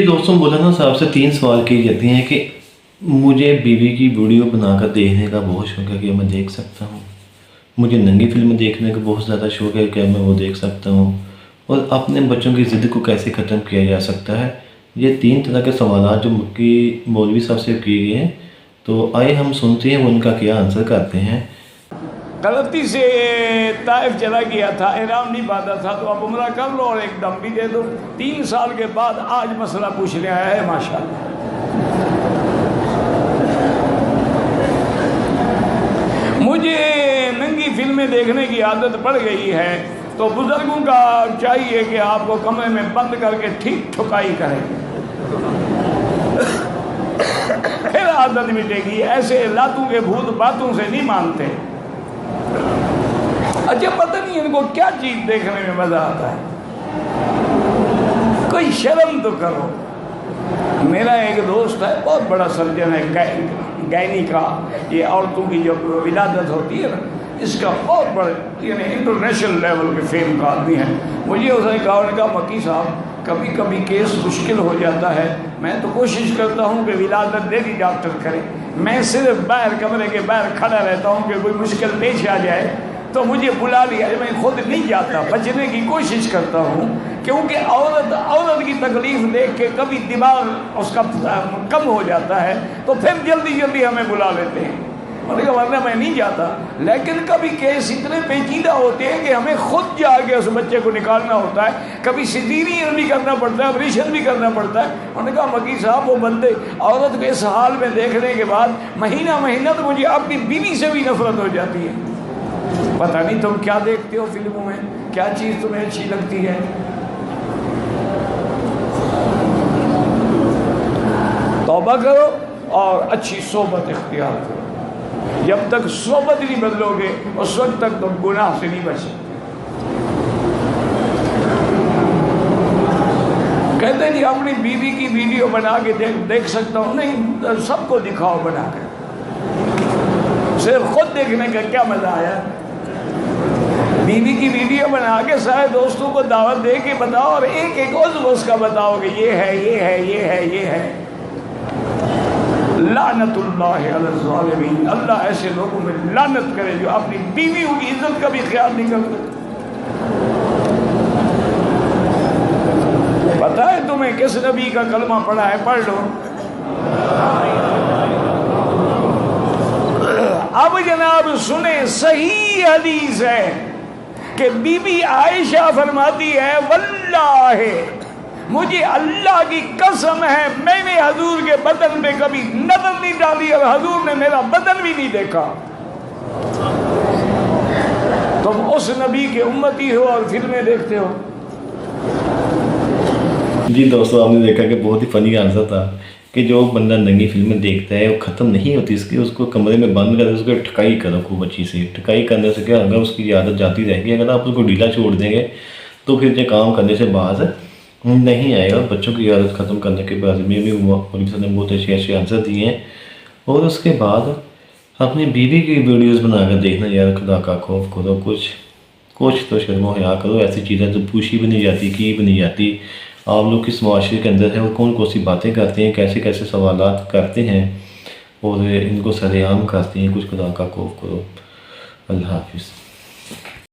दोस्तों मौलाना साहब से 3 सवाल किए जाते हैं कि मुझे बीवी की वीडियो बनाकर देखने का बहुत शौक़ है, कि मैं देख सकता हूँ। मुझे नंगी फिल्म देखने का बहुत ज़्यादा शौक़ है, कि मैं वो देख सकता हूँ। और अपने बच्चों की ज़िद को कैसे ख़त्म किया जा सकता है। ये 3 तरह के सवाल जो मक्की मौलवी साहब से किए गए हैं, तो आइए हम सुनते हैं वो उनका क्या आंसर करते हैं। गलती से ताइफ चला गया था, एहराम नहीं बांधा था, तो अब उम्रा कर लो और एक दम भी दे दो। 3 साल के बाद आज मसला पूछने आया है, माशाल्लाह। मुझे नंगी फिल्में देखने की आदत पड़ गई है, तो बुजुर्गों का चाहिए कि आपको कमरे में बंद करके ठीक ठुकाई करें, फिर आदत मिटेगी। ऐसे लातों के भूत बातों से नहीं मानते। अच्छा, पता नहीं इनको क्या चीज़ देखने में मज़ा आता है। कोई शर्म तो करो। मेरा एक दोस्त है, बहुत बड़ा सर्जन है, गैनी का, ये औरतों की जो विलादत होती है ना, इसका बहुत बड़ा यानी इंटरनेशनल लेवल के फेम का आदमी है। मुझे उसने कहा मक्की साहब, कभी कभी केस मुश्किल हो जाता है, मैं तो कोशिश करता हूँ कि विलादत डेली डॉक्टर करे। मैं सिर्फ बाहर कमरे के बाहर खड़ा रहता हूँ कि कोई मुश्किल पेश आ जाए तो मुझे बुला लिया, मैं खुद नहीं जाता, बचने की कोशिश करता हूँ। क्योंकि औरत की तकलीफ देख के कभी दिमाग उसका कम हो जाता है, तो फिर जल्दी हमें बुला लेते हैं। मैंने कहा वरना मैं नहीं जाता। लेकिन कभी केस इतने पेचीदा होते हैं कि हमें खुद जाके उस बच्चे को निकालना होता है। कभी सिजेरियन भी करना पड़ता है, ऑपरेशन भी करना पड़ता है। उन्होंने कहा मक्की साहब, वो बंदे औरत को इस हाल में देखने के बाद महीना तो मुझे अपनी बीवी से भी नफरत हो जाती है। पता नहीं तुम क्या देखते हो फिल्मों में, क्या चीज़ तुम्हें अच्छी लगती है। तौबा करो और अच्छी सोबत इख्तियार करो। जब तक सोबत नहीं बदलोगे उस वक्त तक तुम गुनाह से नहीं बच सकते। कहते जी अपनी बीवी की वीडियो बना के देख सकता हूँ। नहीं, सबको दिखाओ बना कर, सिर्फ खुद देखने का क्या मजा आया। बीवी की वीडियो बना के सारे दोस्तों को दावत दे के बताओ और एक उज़्व उसका बताओ कि ये है। लानतुल्लाह अला ज़ालिमीन। अल्लाह ऐसे लोगों में लानत करे जो अपनी बीवियों की इज्जत का भी ख्याल नहीं करते। पता है तुम्हें किस नबी का कलमा पढ़ा है? पढ़ लो। अब जनाब सुने, सही हदीस है कि बीबी आयशा फरमाती है, वल्लाहि मुझे अल्लाह की कसम है, मैंने हजूर के बदन पे कभी नजर नहीं डाली और हजूर ने मेरा बदन भी नहीं देखा। तुम उस नबी के उम्मती हो और फिल्में देखते हो। जी दोस्तों, आपने देखा कि बहुत ही फनी आंसर था कि जो बंदा नंगी फिल्में देखता है वो ख़त्म नहीं होती इसकी, उसको कमरे में बंद कर उसको ठकाई करो खूब अच्छी से। ठकाई करने से क्या होगा, उसकी आदत जाती रहेगी। अगर आप उसको ढीला छोड़ देंगे तो फिर ये काम करने से बाज नहीं आएगा। बच्चों की आदत ख़त्म करने के बाद में भी ने बहुत अच्छे आंसर दिए हैं। और उसके बाद अपनी बीवी की वीडियोज़ बनाकर देखना, यार खुदा का खौफ करो, कुछ तो शर्म हया करो। ऐसी चीज़ें तो पूछी भी नहीं जाती, की भी नहीं जाती। आप लोग किस माशरे के अंदर है और कौन सी बातें करते हैं, कैसे सवालात करते हैं और इनको सरेआम करते हैं। कुछ खुदा का खौफ करो। अल्लाह हाफिज़।